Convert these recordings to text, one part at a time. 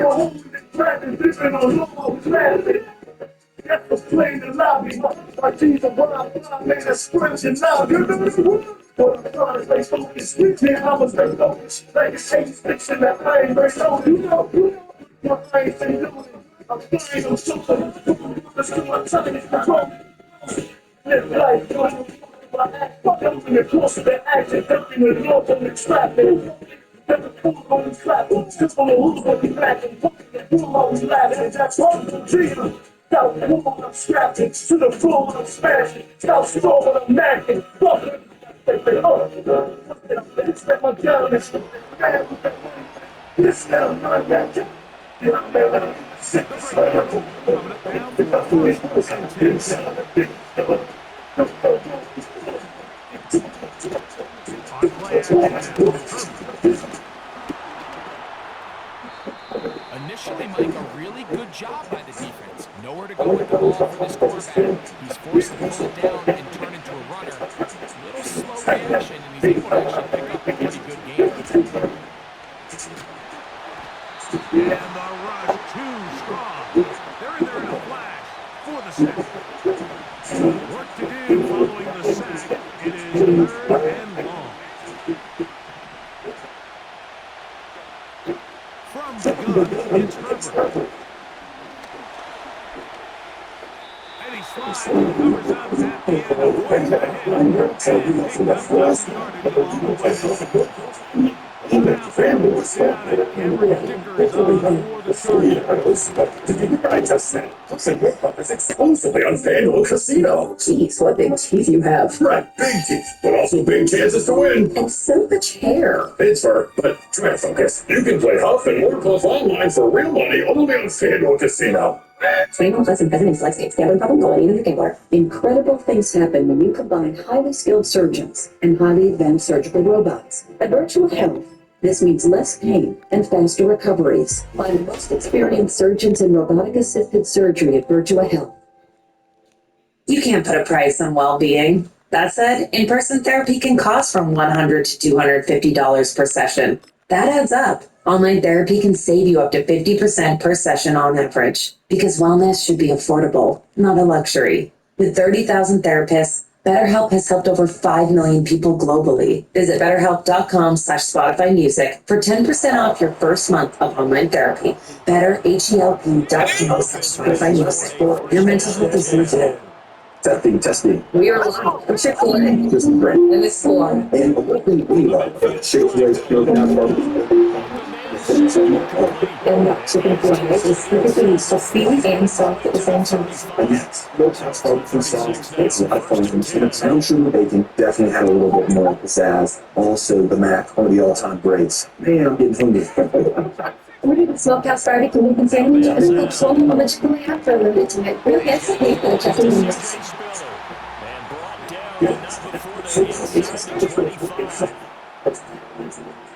You're holding and grabbing, living on low, laughing. That's the plane the lobby. My teeth are wild, man, that's screaming loud. You know what? But I'm trying to stay focused. Yeah, I'ma stay focused. Like it's hate sticks in the eye, but no, you know. My eyes ain't losing. I'm flying, I'm shooting. Let's do my time, it's control. Live life, going my act. Fuck up in the course of the action. Ducking the north on the trap, man. Never pull on the trap. Just on the hooks when we back and pull on the laughing. That's all the dream. Stop pull I'm strapping. To the floor when I'm smashing. Stop straw when I'm macking. Fuck it. It's like my gun. It's man with that money. This now, not that. And I'm never sick. Coming up now for first and 10. On play action now, Herbert. Initially, Mike, a really good job by the defense. Nowhere to go with the ball for this quarterback. He's forced to pull it down and turn into a runner. A little slow reaction, and he's able to actually pick up a pretty good gain. And the rush too strong. They're in there in a flash for the sack. Work to do following the sack. It is 3rd and long. From the gun, it's Herbert. And he slides and covers up at the end, avoids the hit, and picked up decent yardage along the way. Now from 4th down, and camera sticker is on for the Chargers. I just said, it's exclusively on FanDuel Casino. Jeez, what big teeth you have. Right, big teeth, but also big chances to win. And so much hair. It's fur, but try to focus. You can play Huff and More Plus online for real money only on FanDuel Casino. 21 plus and present in select states. Gambling problem? Call 1-800-GAMBLER. Incredible things happen when you combine highly skilled surgeons and highly advanced surgical robots. At Virtual Health, this means less pain and faster recoveries. Find the most experienced surgeons in robotic-assisted surgery at Virtua Health. You can't put a price on well-being. That said, in-person therapy can cost from $100 to $250 per session. That adds up. Online therapy can save you up to 50% per session on average, because wellness should be affordable, not a luxury. With 30,000 therapists, BetterHelp has helped over 5 million people globally. Visit BetterHelp.com/Spotify Music for 10% off your first month of online therapy. BetterHelp.com/Spotify Music. Your mental health is legit. Testing. We are live from Chick-fil-A. This is great. And it's Florida. And we love Chick-fil-A's building out And that chicken fillets is typically sweet and soft at the same time. Yes, no tax on food sauce. It's I find them chips. I'm sure the bacon definitely had a little bit more pizzazz. Also, the mac, one of the all-time greats. Man, I'm getting hungry. Order the smokehouse barbecue bacon sandwich and a cooked salmon on the Chick-fil-A app for a limited time. Real guests and pay for the just minutes.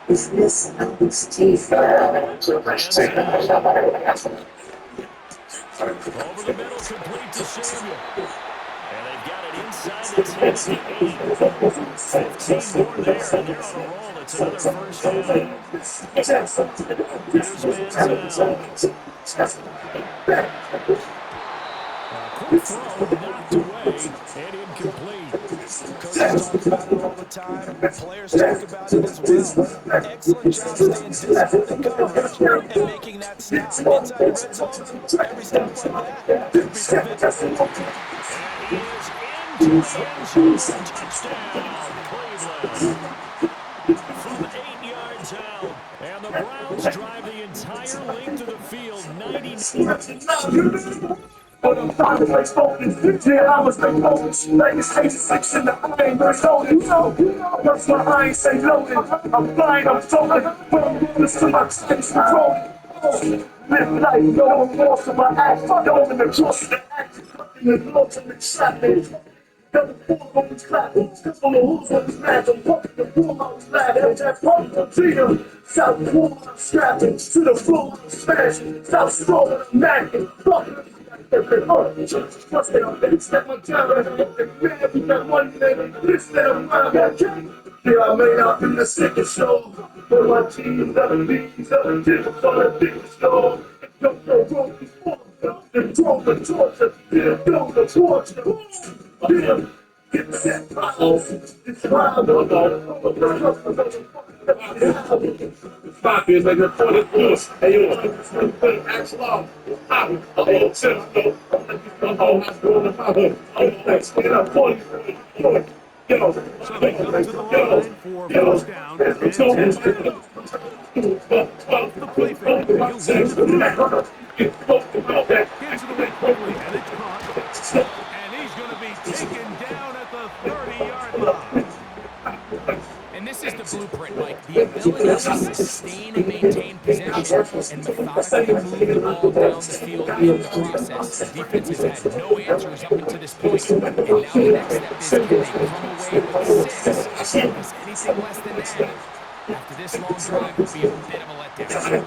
Is this Steve? Over the middle, complete to Samuel. And they've got it inside the 10 at the 8. 15 more there, and they're on a roll. It's another first down. Here's Manziel. Quick throw knocked away and incomplete. Coaches talk about it all the time. Players talk about it as well. Excellent job staying disciplined in coverage and making that stop inside the red zone. Every stop like that could be significant. And he is into the end zone. Touchdown, Cleveland. From 8 yards out. And the Browns drive the entire length of the field. 90. But I'm trying to play focus. Yeah, I was like focus. Like it's hate sticks in the eye, but loaded. That's why I ain't say loaded. I'm flying, I'm floating. But I'm going to my space control. Live life, no remorse of my act. Don't in the cross of the act. In the blood and the traffic. Double four on the clapping. Step on the hooks on the smash. I'm pumping the floor on the slab. And that pump the freedom. South pool, I'm strapping. To the floor, I'm smashing. South strolling, I'm macking. Fucking. Trust me, I'm gonna step my camera. Man, we got one minute. This that I'm Yeah, I may not be the sickest show, but my team's never leaves, never different from the biggest show. Don't go wrong before, and throw the torture, yeah, throw the torture. Yeah, get that power, it's wild, it's five years like a 40 plus, and you want to act long. I'm all set, I'm all high school, I'm let's get up 40. Yo, So they come to the line for first down and 10. Off the play fake, he'll look to throw. Gets it away quickly, and it's caught. And he's going to be taken down at the 30-yard line. And this is the blueprint, Mike. The ability to sustain and maintain possession and methodically move the ball down the field in the process. The defense has had no answers up until this point. And now the next step is, can they come away with 6? Because anything less than that, after this long drive, would be a bit of a letdown.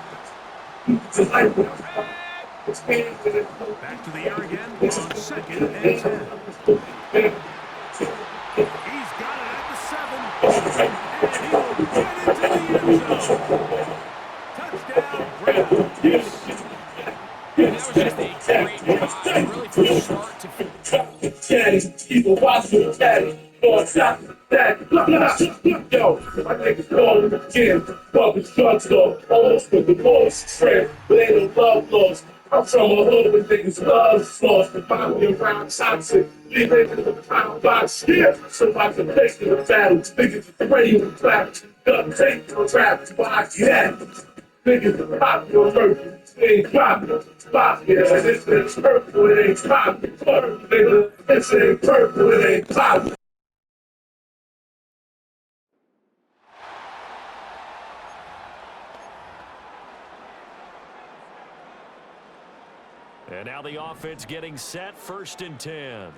Back to the air again on 2nd and 10. He's got it at the 7. And he will get into the end zone. Touchdown, Browns. And that was just a great drive, really from start to finish. Daddy, people watching Daddy, on top of Daddy. Yo, my niggas calling again. Fucking shots though, almost with the balls straight, but ain't no love lost. I'm from a hood with niggas love lost. The family around toxic, leave it in the pound box here. So I can take in the battle, niggas ready to clap, gun take the rap, why yeah. Niggas pop your murder, ain't poppin', pop yeah, this is purple, it ain't poppin', nigga, this ain't purple, it ain't poppin'. And now the offense getting set, 1st and 10.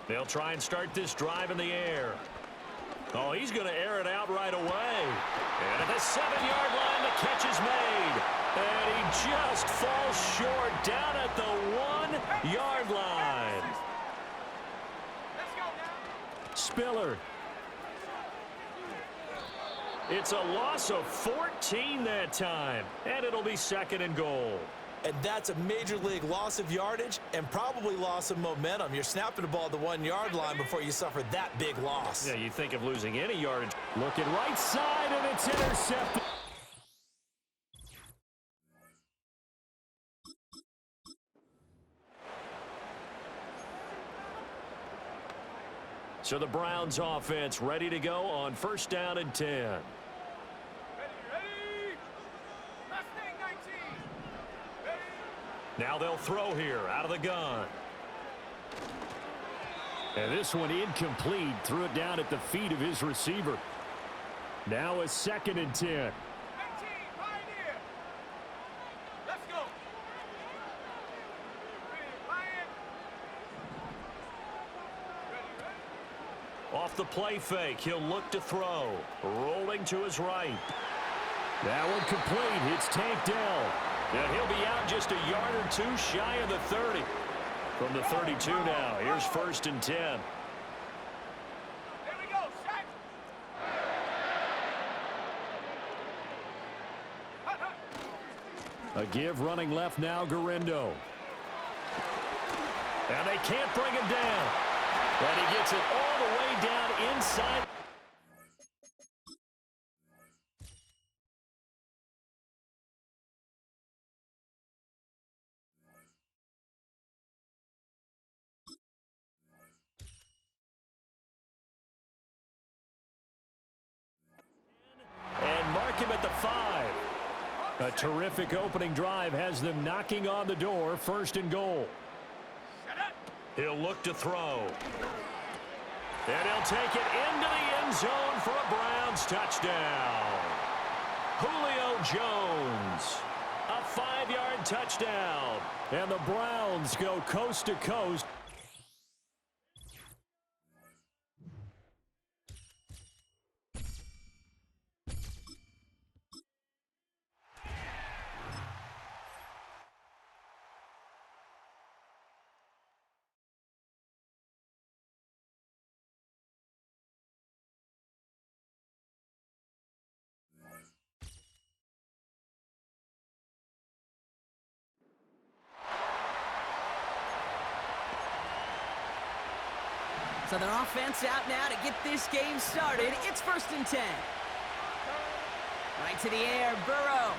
They'll try and start this drive in the air. Oh, he's going to air it out right away. And at the 7-yard line, the catch is made. And he just falls short down at the 1-yard line. Spiller. It's a loss of 14 that time. And it'll be 2nd and goal. And that's a major league loss of yardage and probably loss of momentum. You're snapping the ball at the 1-yard line before you suffer that big loss. Yeah, you think of losing any yardage. Looking right side, and it's intercepted. So the Browns offense ready to go on 1st down and 10. Now they'll throw here out of the gun. And this one incomplete. Threw it down at the feet of his receiver. Now a 2nd and 10. Off the play fake, he'll look to throw. Rolling to his right. That one complete. It's Tank Dell. And he'll be out just a yard or two shy of the 30. From the 32 now, here's 1st and 10. There we go, shot. A give running left now, Garindo. And they can't bring him down. And he gets it all the way down inside. And mark him at the 5. A terrific opening drive has them knocking on the door, 1st and goal. He'll look to throw. And he'll take it into the end zone for a Browns touchdown. Julio Jones, a 5-yard touchdown. And the Browns go coast to coast. So their offense out now to get this game started. It's 1st and 10. Right to the air, Burrow.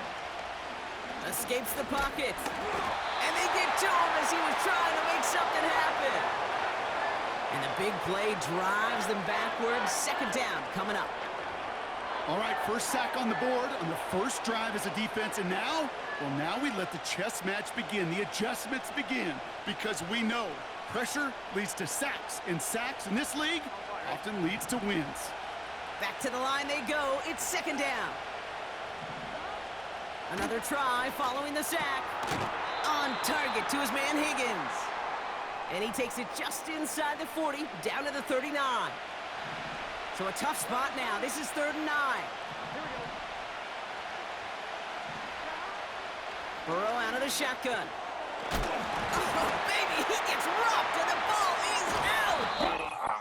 Escapes the pocket. And they get to him as he was trying to make something happen. And the big play drives them backwards. 2nd down coming up. All right, first sack on the board on the first drive as a defense, and now we let the chess match begin, the adjustments begin, because we know pressure leads to sacks, and sacks in this league often leads to wins. Back to the line they go. It's 2nd down. Another try following the sack. On target to his man Higgins. And he takes it just inside the 40, down to the 39. So a tough spot now. This is 3rd and 9. Burrow out of the shotgun. Oh, baby, he gets rocked and the ball is out.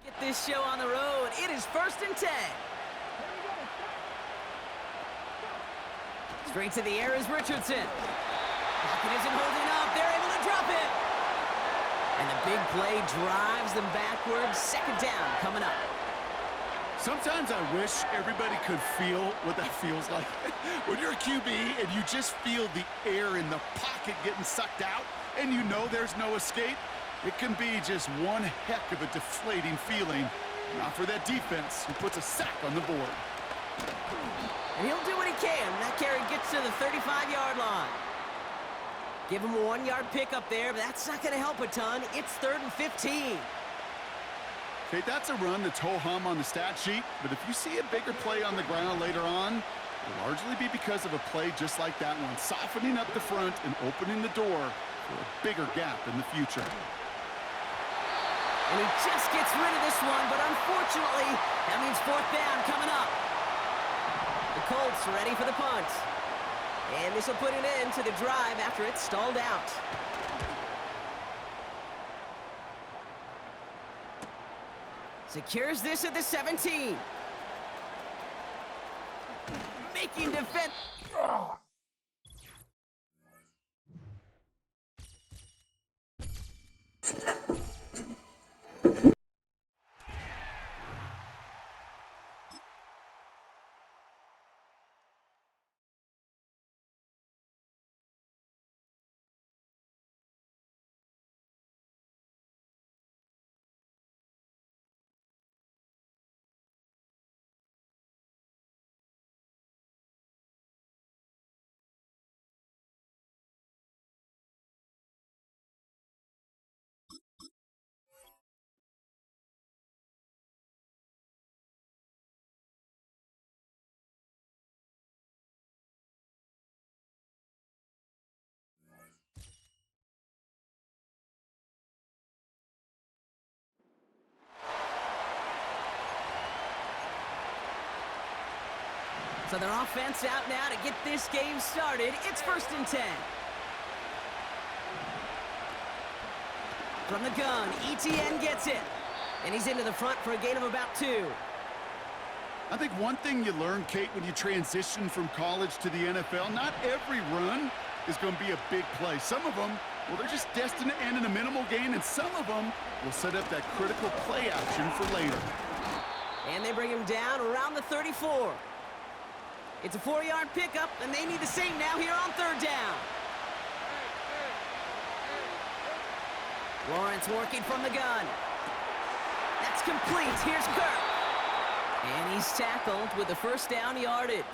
Get this show on the road. It is 1st and 10. Straight to the air is Richardson. Pocket isn't holding up. They're able to drop it. And the big play drives them backwards. 2nd down coming up. Sometimes I wish everybody could feel what that feels like. When you're a QB and you just feel the air in the pocket getting sucked out and you know there's no escape, it can be just one heck of a deflating feeling. Not for that defense who puts a sack on the board. And he'll do what he can. That carry gets to the 35-yard line. Give him a 1-yard pickup there, but that's not going to help a ton. It's 3rd and 15. Okay, that's a run that's ho-hum on the stat sheet, but if you see a bigger play on the ground later on, it'll largely be because of a play just like that one, softening up the front and opening the door for a bigger gap in the future. And he just gets rid of this one, but unfortunately, that means fourth down coming up. The Colts are ready for the punt. And this will put an end to the drive after it's stalled out. Secures this at the 17. Making defense. So their offense out now to get this game started. It's 1st and 10. From the gun, ETN gets it. And he's into the front for a gain of about 2. I think one thing you learn, Kate, when you transition from college to the NFL, not every run is going to be a big play. Some of them, well, they're just destined to end in a minimal gain, and some of them will set up that critical play action for later. And they bring him down around the 34. It's a 4-yard pickup, and they need the same now here on 3rd down. Lawrence working from the gun. That's complete. Here's Kirk. And he's tackled with the 1st down yardage.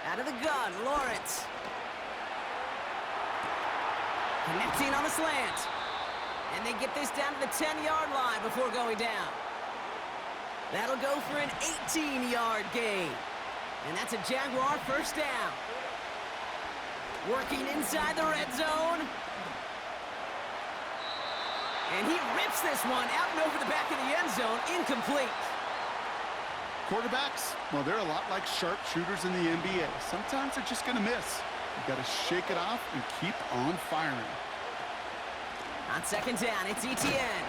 Out of the gun, Lawrence. Connecting on the slant. And they get this down to the 10-yard line before going down. That'll go for an 18-yard gain. And that's a Jaguar 1st down. Working inside the red zone. And he rips this one out and over the back of the end zone. Incomplete. Quarterbacks, well, they're a lot like sharpshooters in the NBA. Sometimes they're just going to miss. You've got to shake it off and keep on firing. On 2nd down, it's ETN.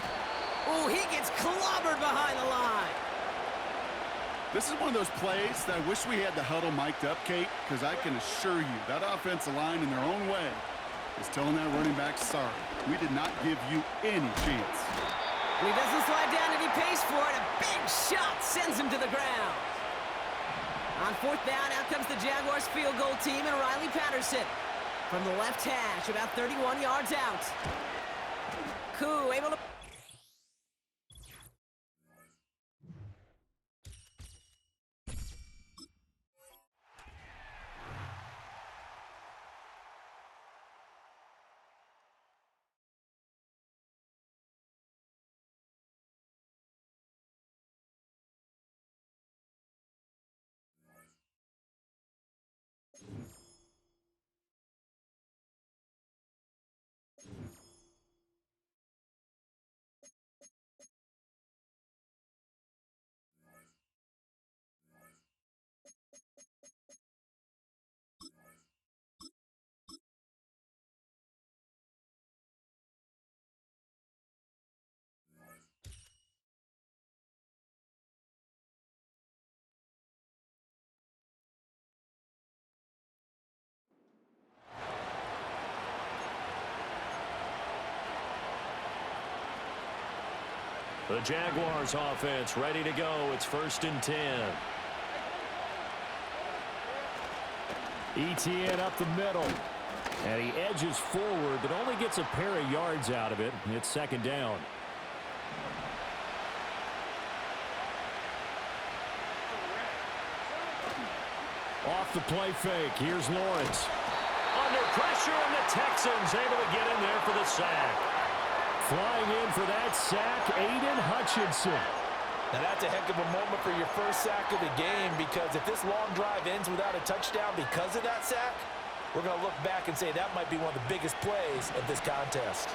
Oh, he gets clobbered behind the line. This is one of those plays that I wish we had the huddle mic'd up, Kate, because I can assure you that offensive line in their own way is telling that running back, sorry, we did not give you any chance. And he doesn't slide down and he pays for it. A big shot sends him to the ground. On 4th down, out comes the Jaguars field goal team and Riley Patterson. From the left hash, about 31 yards out. Koo able to... The Jaguars offense ready to go. It's 1st and 10. ETN up the middle. And he edges forward, but only gets a pair of yards out of it. It's 2nd down. Off the play fake, here's Lawrence. Under pressure, and the Texans able to get in there for the sack. Flying in for that sack, Aiden Hutchinson. Now that's a heck of a moment for your first sack of the game, because if this long drive ends without a touchdown because of that sack, we're going to look back and say that might be one of the biggest plays of this contest.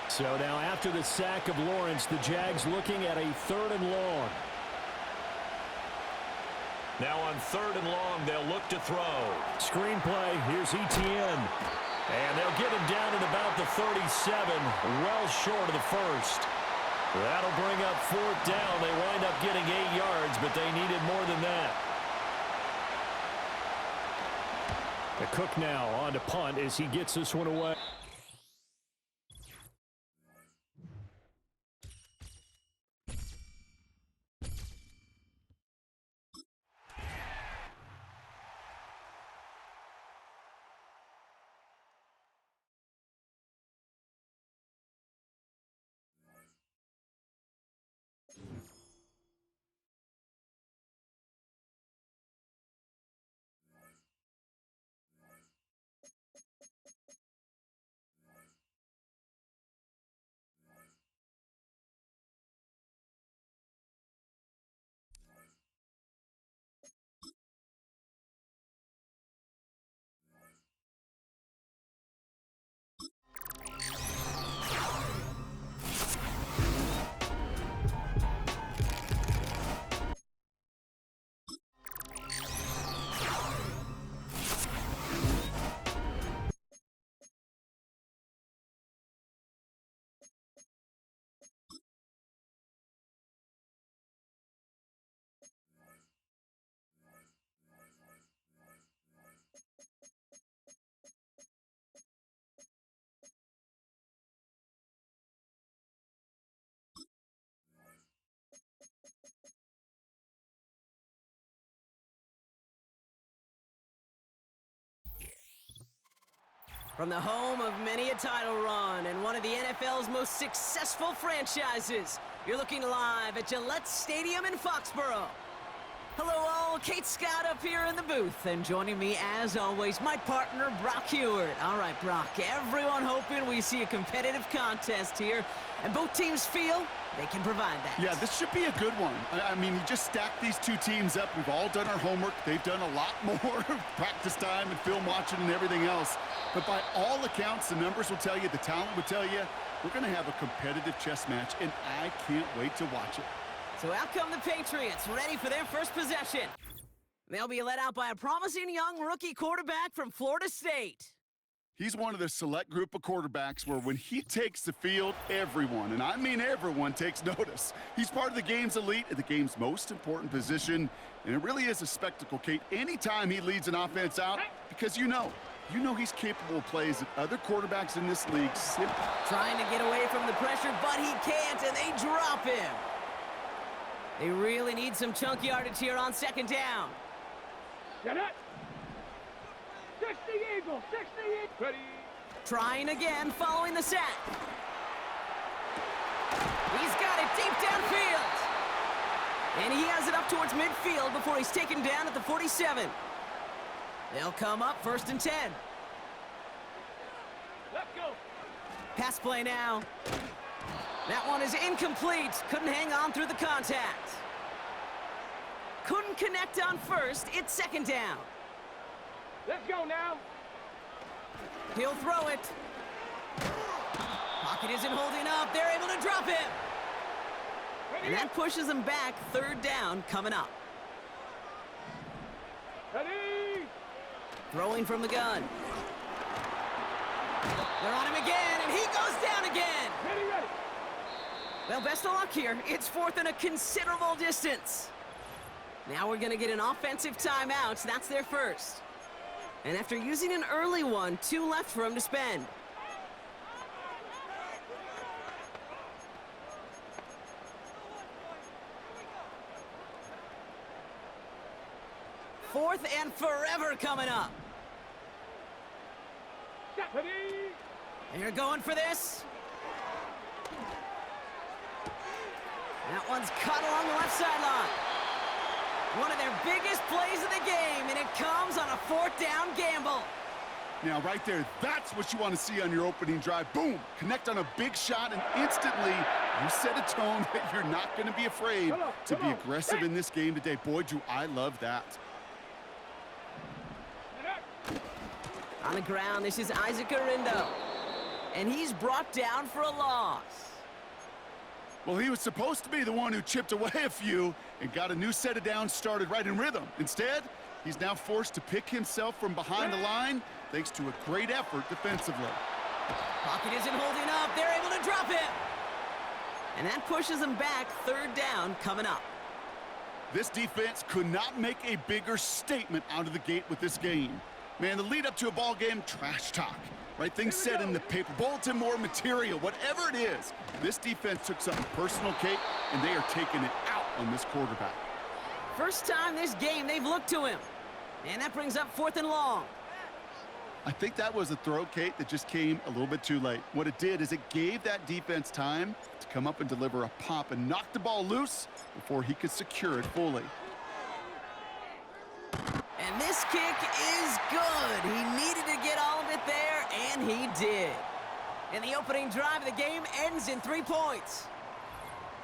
So now after the sack of Lawrence, the Jags looking at a 3rd and long. Now on 3rd and long, they'll look to throw. Screen play, here's Etienne. And they'll get him down at about the 37, well short of the first. That'll bring up 4th down. They wind up getting 8 yards, but they needed more than that. The Cook now on to punt as he gets this one away. From the home of many a title run and one of the NFL's most successful franchises, you're looking live at Gillette Stadium in Foxborough. Hello all, Kate Scott up here in the booth, and joining me as always, my partner Brock Heward. All right, Brock, everyone hoping we see a competitive contest here, and both teams feel they can provide that. Yeah, this should be a good one. I mean, you just stack these two teams up. We've all done our homework. They've done a lot more practice time and film watching and everything else. But by all accounts, the numbers will tell you, the talent will tell you, we're going to have a competitive chess match, and I can't wait to watch it. So out come the Patriots, ready for their first possession. They'll be led out by a promising young rookie quarterback from Florida State. He's one of the select group of quarterbacks where when he takes the field, everyone, and I mean everyone, takes notice. He's part of the game's elite at the game's most important position, and it really is a spectacle, Kate, anytime he leads an offense out, because you know he's capable of plays that other quarterbacks in this league simply... Trying to get away from the pressure, but he can't, and they drop him. They really need some chunk yardage here on 2nd down. Get it! 60 Eagles, 60 Eagles. Ready. Trying again, following the sack. He's got it deep downfield. And he has it up towards midfield before he's taken down at the 47. They'll come up 1st and 10. Let's go. Pass play now. That one is incomplete. Couldn't hang on through the contact. Couldn't connect on 1st. It's 2nd down. Let's go now. He'll throw it. Pocket isn't holding up. They're able to drop him. And that pushes them back. 3rd down coming up. Ready. Throwing from the gun. They're on him again, and he goes down again. Ready, ready. Well, best of luck here. It's 4th and a considerable distance. Now we're going to get an offensive timeout. That's their first. And after using an early one, 2 left for him to spend. Fourth and forever coming up. Ready. They're going for this. That one's cut along the left sideline. One of their biggest plays of the game, and it comes on a 4th down gamble. Now, right there, that's what you want to see on your opening drive. Boom! Connect on a big shot, and instantly you set a tone that you're not going to be afraid to be aggressive in this game today. Boy, do I love that. On the ground, this is Isaac Arindo, and he's brought down for a loss. Well, he was supposed to be the one who chipped away a few and got a new set of downs started right in rhythm. Instead, he's now forced to pick himself from behind the line thanks to a great effort defensively. Pocket isn't holding up. They're able to drop him. And that pushes them back. 3rd down coming up. This defense could not make a bigger statement out of the gate with this game. Man, the lead up to a ball game, trash talk. Right, things said in the paper, bulletin board material, whatever it is. This defense took something personal, Kate, and they are taking it out on this quarterback. First time this game they've looked to him. And that brings up 4th and long. I think that was a throw, Kate, that just came a little bit too late. What it did is it gave that defense time to come up and deliver a pop and knock the ball loose before he could secure it fully. And this kick is good. He needed to get all of it there, and he did. And the opening drive of the game ends in 3 points.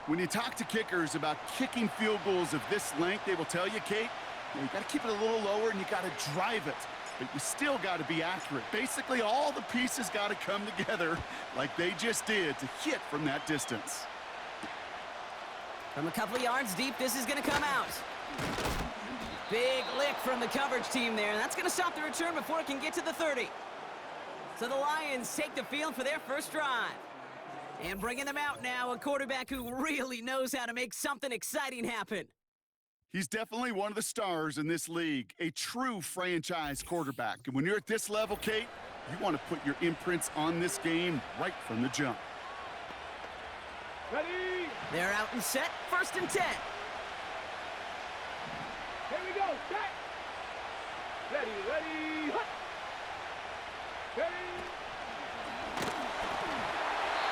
When you talk to kickers about kicking field goals of this length, they will tell you, Kate, you got to keep it a little lower and you got to drive it. But you still got to be accurate. Basically, all the pieces got to come together like they just did to hit from that distance. From a couple of yards deep, this is going to come out. Big lick from the coverage team there. That's going to stop the return before it can get to the 30. So the Lions take the field for their first drive. And bringing them out now, a quarterback who really knows how to make something exciting happen. He's definitely one of the stars in this league, a true franchise quarterback. And when you're at this level, Kate, you want to put your imprints on this game right from the jump. Ready? They're out and set, 1st and 10. Here we go. Set. Ready, ready. Hut. Ready.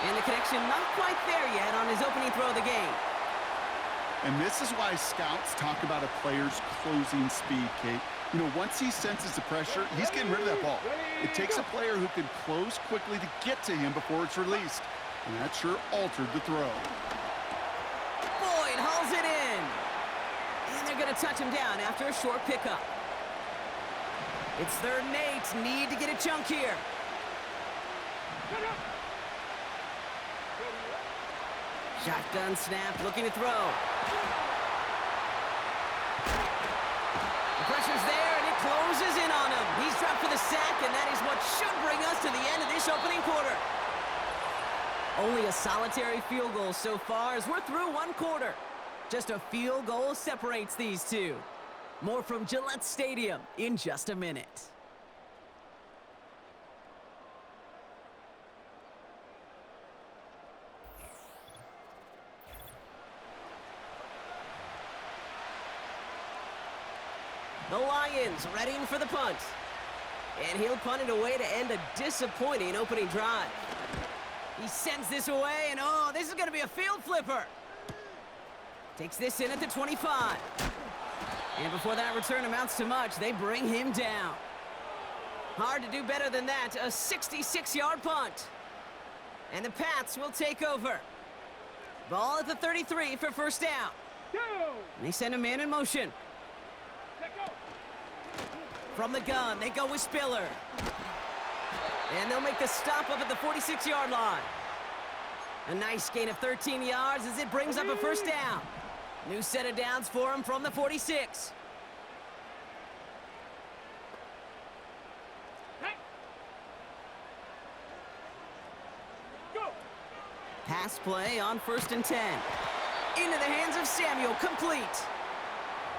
And the connection not quite there yet on his opening throw of the game. And this is why scouts talk about a player's closing speed, Kate. You know, once he senses the pressure, he's getting rid of that ball. It takes a player who can close quickly to get to him before it's released. And that sure altered the throw. Boyd hauls it in. And they're going to touch him down after a short pickup. It's 3rd and 8. Need to get a chunk here. Shotgun snap, looking to throw. The pressure's there, and it closes in on him. He's dropped for the sack, and that is what should bring us to the end of this opening quarter. Only a solitary field goal so far as we're through 1 quarter. Just a field goal separates these two. More from Gillette Stadium in just a minute. The Lions readying for the punt. And he'll punt it away to end a disappointing opening drive. He sends this away, and oh, this is going to be a field flipper. Takes this in at the 25. And before that return amounts to much, they bring him down. Hard to do better than that, a 66-yard punt. And the Pats will take over. Ball at the 33 for 1st down. And they send a man in motion. From the gun, they go with Spiller. And they'll make the stop up at the 46-yard line. A nice gain of 13 yards as it brings up a 1st down. New set of downs for him from the 46. Go. Pass play on 1st and 10. Into the hands of Samuel, complete.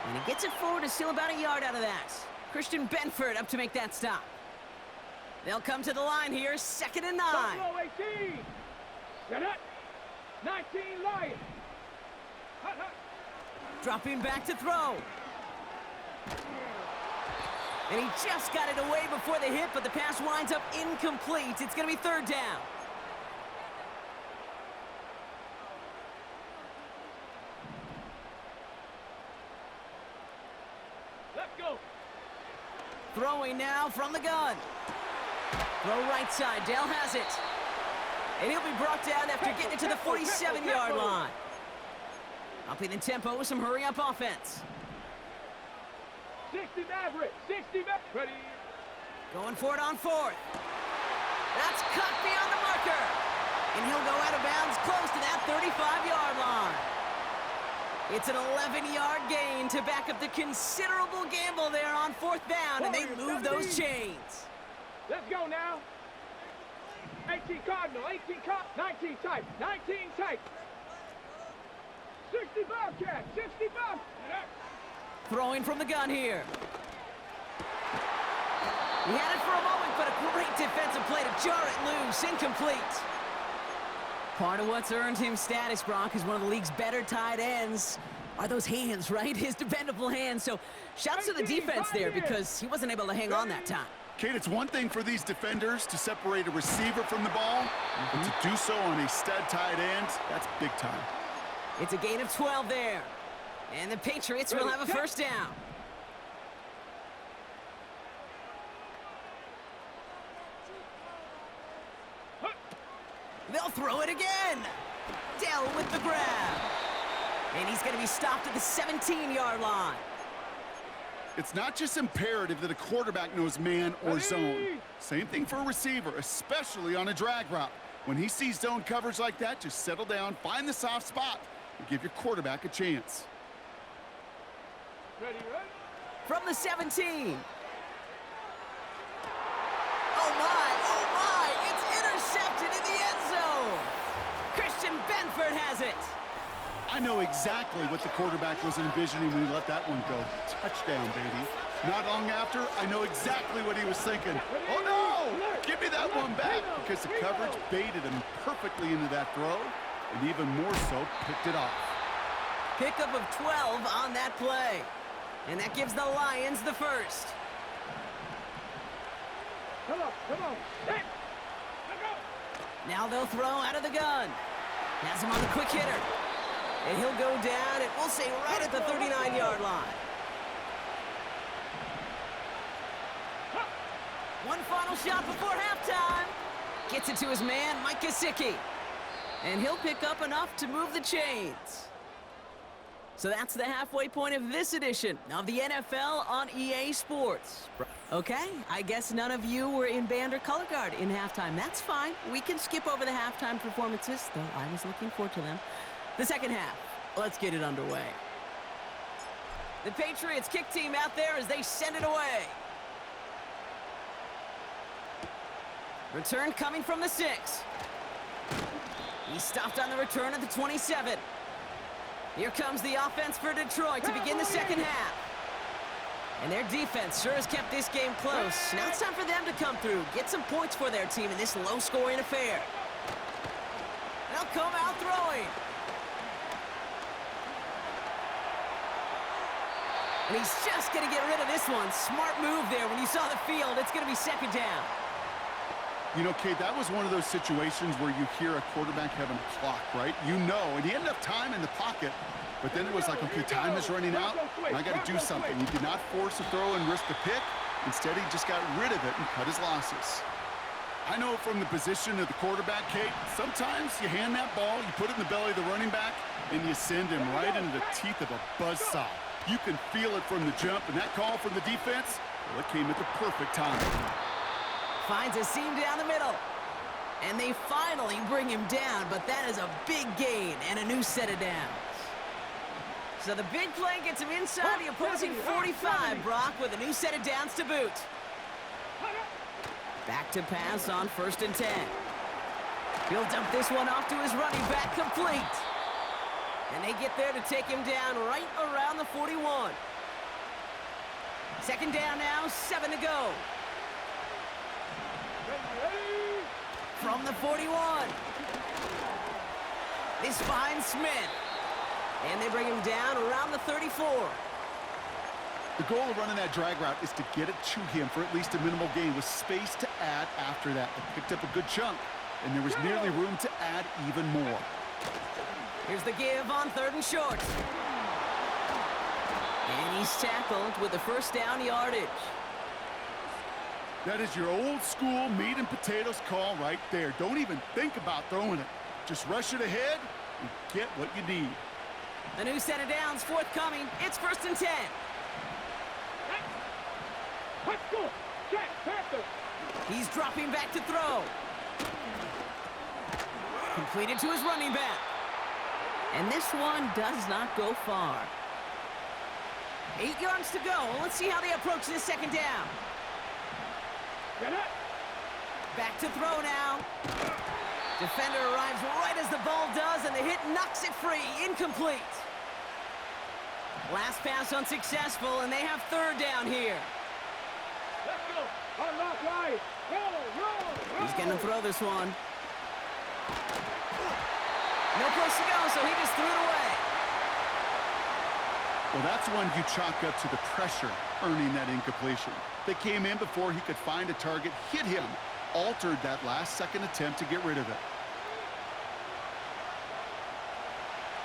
And he gets it forward, is still about a yard out of that. Christian Benford up to make that stop. They'll come to the line here, 2nd and 9. Buffalo 18. Get it. 19 Lions. Hut, hut. Dropping back to throw. And he just got it away before the hit, but the pass winds up incomplete. It's going to be 3rd down. Throwing now from the gun. Throw right side. Dale has it. And he'll be brought down after getting it to the 47-yard line. Upping the tempo with some hurry-up offense. 60 Maverick. 60 Maverick. Ready. Going for it on fourth. That's cut beyond the marker. And he'll go out of bounds close to that 35-yard line. It's an 11-yard gain to back up the considerable gamble there on fourth down, and they move those chains. Let's go now. 18 Cardinal, 18 Cardinal, 19 type, 19 type. 60 Bobcat, 60 Bobcat. Throwing from the gun here. He had it for a moment, but a great defensive play to jar it loose. Incomplete. Part of what's earned him status, Brock, is one of the league's better tight ends. Are those hands, right? His dependable hands. So shouts to the defense there because he wasn't able to hang on that time. Kate, it's one thing for these defenders to separate a receiver from the ball, but to do so on a stud tight end, that's big time. It's a gain of 12 there. And the Patriots will have a first down. They'll throw it again. Dell with the grab. And he's going to be stopped at the 17-yard line. It's not just imperative that a quarterback knows man or zone. Same thing for a receiver, especially on a drag route. When he sees zone coverage like that, just settle down, find the soft spot, and give your quarterback a chance. Ready, ready? From the 17. Oh my, it's intercepted in the end zone. Christian Benford has it. I know exactly what the quarterback was envisioning when he let that one go. Touchdown, baby. Not long after, I know exactly what he was thinking. Oh no! Give me that one back, because the coverage baited him perfectly into that throw, and even more so, picked it off. Pickup of 12 on that play. And that gives the Lions the first. Come on, come on. Hey, let's go. Now they'll throw out of the gun. Has him on the quick hitter. And he'll go down, and we'll say right at the 39-yard line. One final shot before halftime. Gets it to his man, Mike Gesicki. And he'll pick up enough to move the chains. So that's the halfway point of this edition of the NFL on EA Sports. Okay, I guess none of you were in band or color guard in halftime. That's fine. We can skip over the halftime performances, though I was looking forward to them. The second half, let's get it underway. The Patriots kick team out there as they send it away. Return coming from the 6. He stopped on the return at the 27. Here comes the offense for Detroit to begin the second half. And their defense sure has kept this game close. Now it's time for them to come through, get some points for their team in this low-scoring affair. They'll come out throwing. And he's just going to get rid of this one. Smart move there. When you saw the field, it's going to be second down. You know, Kate, that was one of those situations where you hear a quarterback having a clock, right? You know, and he ended up time in the pocket, but then it was like, okay, time is running out, and I got to do something. He did not force a throw and risk the pick. Instead, he just got rid of it and cut his losses. I know from the position of the quarterback, Kate, sometimes you hand that ball, you put it in the belly of the running back, and you send him right into the teeth of a buzzsaw. You can feel it from the jump, and that call from the defense, well, it came at the perfect time. Finds a seam down the middle. And they finally bring him down, but that is a big gain and a new set of downs. So the big play gets him inside the opposing 45, Brock, with a new set of downs to boot. Back to pass on 1st and 10. He'll dump this one off to his running back, complete. And they get there to take him down right around the 41. Second down now, 7 to go. From the 41. This finds Smith. And they bring him down around the 34. The goal of running that drag route is to get it to him for at least a minimal gain with space to add after that. They picked up a good chunk, and there was nearly room to add even more. Here's the give on 3rd and short. And he's tackled with the first down yardage. That is your old school meat and potatoes call right there. Don't even think about throwing it. Just rush it ahead and get what you need. A new set of downs forthcoming. It's 1st and 10. Let's go. Jack Panther. He's dropping back to throw. Completed to his running back. And this one does not go far. 8 yards to go. Let's see how they approach this second down. Get it. Back to throw now. Defender arrives right as the ball does, and the hit knocks it free. Incomplete. Last pass unsuccessful, and they have 3rd down here. Let's go. Unlock right. Roll. He's going to throw this one. No place to go, so he just threw it away. Well, that's one you chalk up to the pressure earning that incompletion. They came in before he could find a target, hit him, altered that last-second attempt to get rid of it.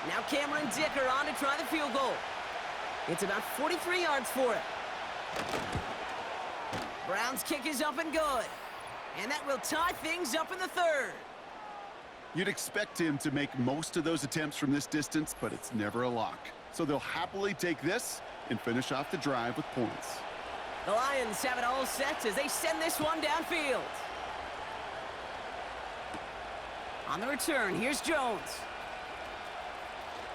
Now Cameron Dicker on to try the field goal. It's about 43 yards for it. Brown's kick is up and good. And that will tie things up in the 3rd. You'd expect him to make most of those attempts from this distance, but it's never a lock. So they'll happily take this and finish off the drive with points. The Lions have it all set as they send this one downfield. On the return, here's Jones.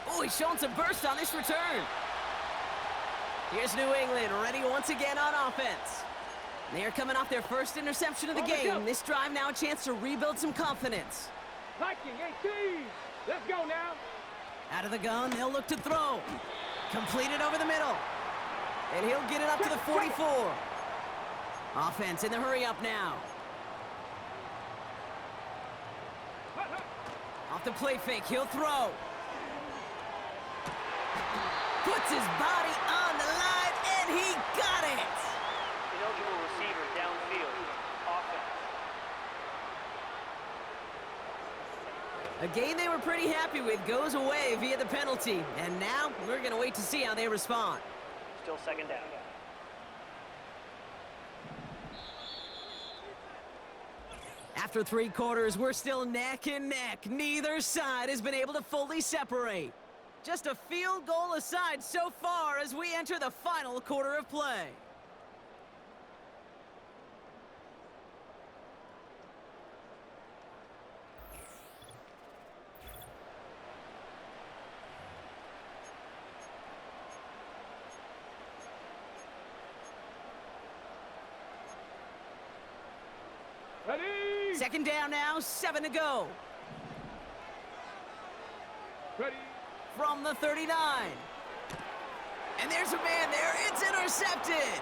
Oh, he's showing some burst on this return. Here's New England, ready once again on offense. They are coming off their first interception of the game. This drive now a chance to rebuild some confidence. Viking 18. Let's go now. Out of the gun, they'll look to throw. Completed over the middle. And he'll get it up to the 44. Offense in the hurry-up now. Off the play fake, he'll throw. Puts his body on the line, and he got it! Ineligible receiver downfield. Offense. A game they were pretty happy with goes away via the penalty. And now, we're going to wait to see how they respond. Still 2nd down. After 3 quarters, we're still neck and neck. Neither side has been able to fully separate. Just a field goal aside so far as we enter the final quarter of play. Ready. 2nd down now, 7 to go. Ready. From the 39. And there's a man there. It's intercepted.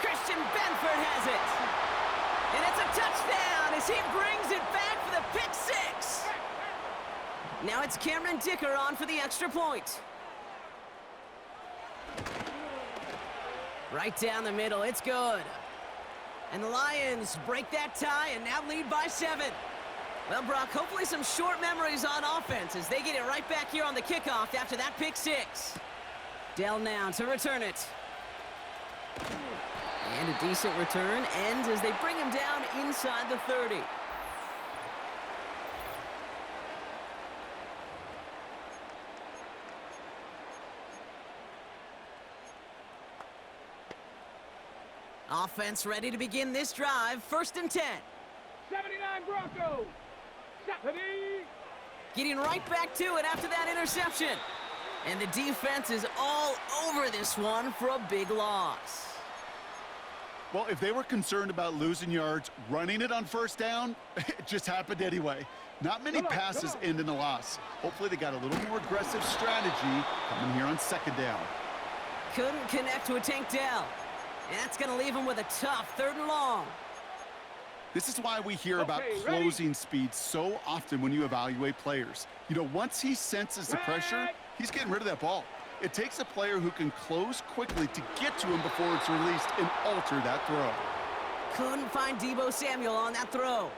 Christian Benford has it. And it's a touchdown as he brings it back for the pick 6. Now it's Cameron Dicker on for the extra point. Right down the middle. It's good. And the Lions break that tie and now lead by 7. Well, Brock, hopefully some short memories on offense as they get it right back here on the kickoff after that pick 6. Dell now to return it. And a decent return ends as they bring him down inside the 30. Offense ready to begin this drive. 1st and 10. 79 Broncos. Ready. Getting right back to it after that interception. And the defense is all over this one for a big loss. Well, if they were concerned about losing yards, running it on 1st down, it just happened anyway. Not many passes end in a loss. Hopefully they got a little more aggressive strategy coming here on 2nd down. Couldn't connect to a Tank Dell. And that's going to leave him with a tough 3rd and long. This is why we hear about closing speed so often when you evaluate players. You know, once he senses the pressure, he's getting rid of that ball. It takes a player who can close quickly to get to him before it's released and alter that throw. Couldn't find Deebo Samuel on that throw.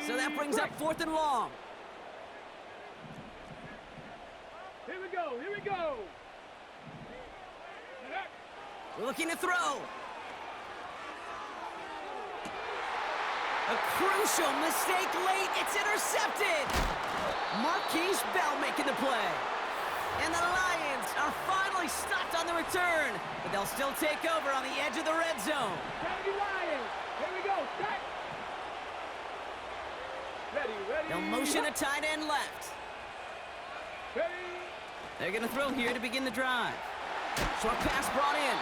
So that brings up 4th and long. Here we go. Here we go. Looking to throw. A crucial mistake late. It's intercepted. Marquise Bell making the play. And the Lions are finally stopped on the return, but they'll still take over on the edge of the red zone. Ready, Lions. Here we go. Set. Ready. They'll motion a tight end left. Ready. They're going to throw here to begin the drive. Short pass brought in.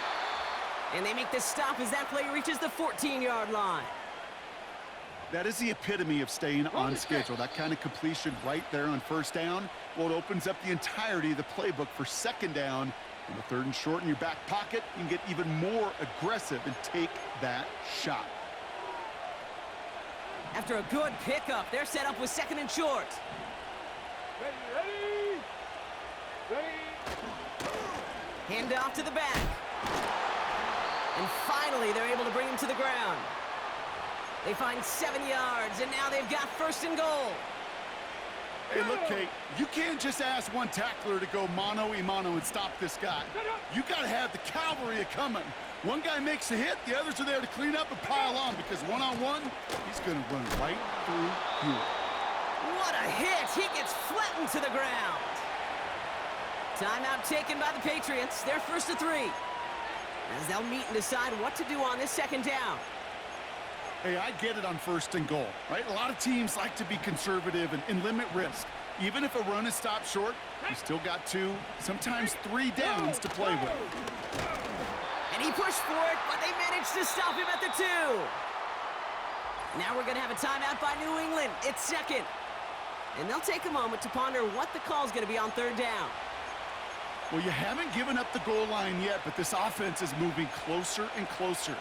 And they make this stop as that play reaches the 14-yard line. That is the epitome of staying on schedule. That kind of completion right there on first down. Well, it opens up the entirety of the playbook for second down. On the third and short in your back pocket, you can get even more aggressive and take that shot. After a good pickup, they're set up with second and short. Ready. Hand off to the back. And finally, they're able to bring him to the ground. They find 7 yards, and now they've got first and goal. Hey, look, Kate, you can't just ask one tackler to go mano-a-mano and stop this guy. You got to have the cavalry coming. One guy makes a hit, the others are there to clean up and pile on, because one-on-one, he's going to run right through you. What a hit! He gets flattened to the ground. Timeout taken by the Patriots. They're first to 3. As they'll meet and decide what to do on this second down. Hey, I get it on first and goal, right? A lot of teams like to be conservative and limit risk. Even if a run is stopped short, you still got 2, sometimes 3 downs to play with. And he pushed for it, but they managed to stop him at the 2. Now we're going to have a timeout by New England. It's second. And they'll take a moment to ponder what the call is going to be on third down. Well, you haven't given up the goal line yet, but this offense is moving closer and closer.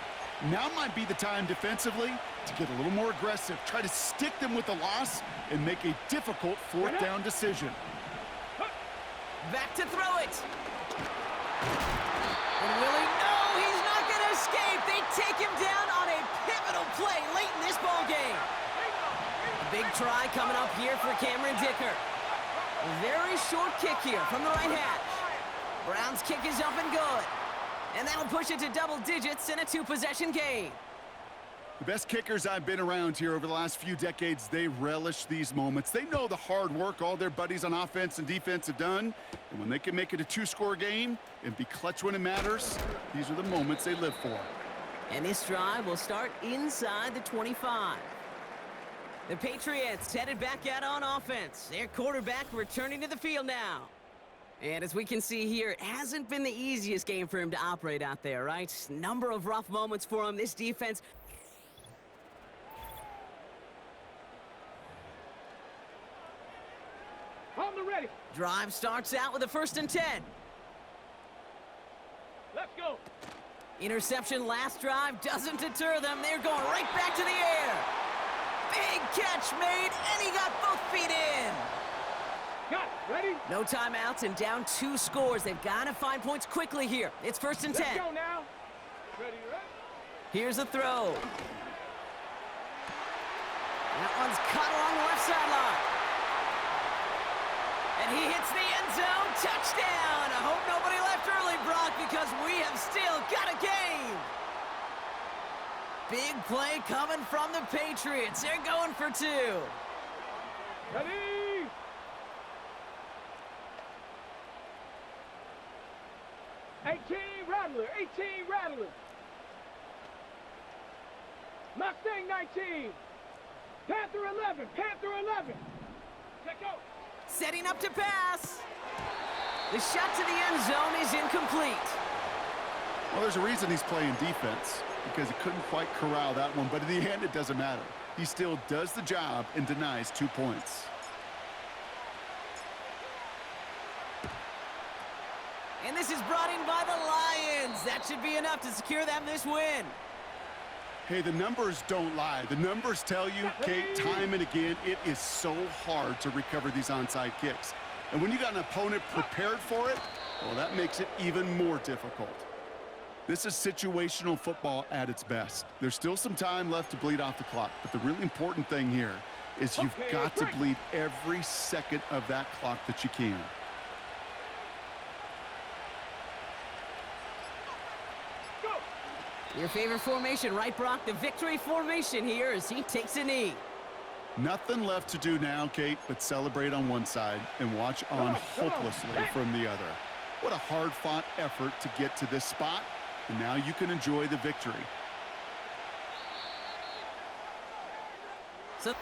Now might be the time defensively to get a little more aggressive, try to stick them with the loss, and make a difficult fourth down decision. Back to throw it. And Willie, no, he's not going to escape. They take him down on a pivotal play late in this ball game. A big try coming up here for Cameron Dicker. A very short kick here from the right hash. Brown's kick is up and good. And that'll push it to double digits in a 2-possession game. The best kickers I've been around here over the last few decades, they relish these moments. They know the hard work all their buddies on offense and defense have done. And when they can make it a 2-score game and be clutch when it matters, these are the moments they live for. And this drive will start inside the 25. The Patriots headed back out on offense. Their quarterback returning to the field now. And as we can see here, it hasn't been the easiest game for him to operate out there, right? Number of rough moments for him. This defense... On the ready. Drive starts out with a 1st and 10. Let's go. Interception last drive doesn't deter them. They're going right back to the air. Big catch made, and he got both feet in. Got it. Ready? No timeouts and down 2 scores. They've got to find points quickly here. It's 1st and 10. Let's go now. Ready. Here's a throw. That one's caught along the left sideline. And he hits the end zone. Touchdown! I hope nobody left early, Brock, because we have still got a game. Big play coming from the Patriots. They're going for 2. Ready? Rattler, 18 Rattler. Mustang 19. Panther 11, Panther 11. Check out. Setting up to pass. The shot to the end zone is incomplete. Well, there's a reason he's playing defense, because he couldn't quite corral that one, but in the end, it doesn't matter. He still does the job and denies 2 points. And this is brought in by the Lions. That should be enough to secure them this win. Hey, the numbers don't lie. The numbers tell you, Kate, time and again, it is so hard to recover these onside kicks. And when you got an opponent prepared for it, well, that makes it even more difficult. This is situational football at its best. There's still some time left to bleed off the clock, but the really important thing here is you've got to bleed every second of that clock that you can. Your favorite formation, right, Brock? The victory formation here as he takes a knee. Nothing left to do now, Kate, but celebrate on one side and watch on hopelessly from the other. What a hard-fought effort to get to this spot, and now you can enjoy the victory. So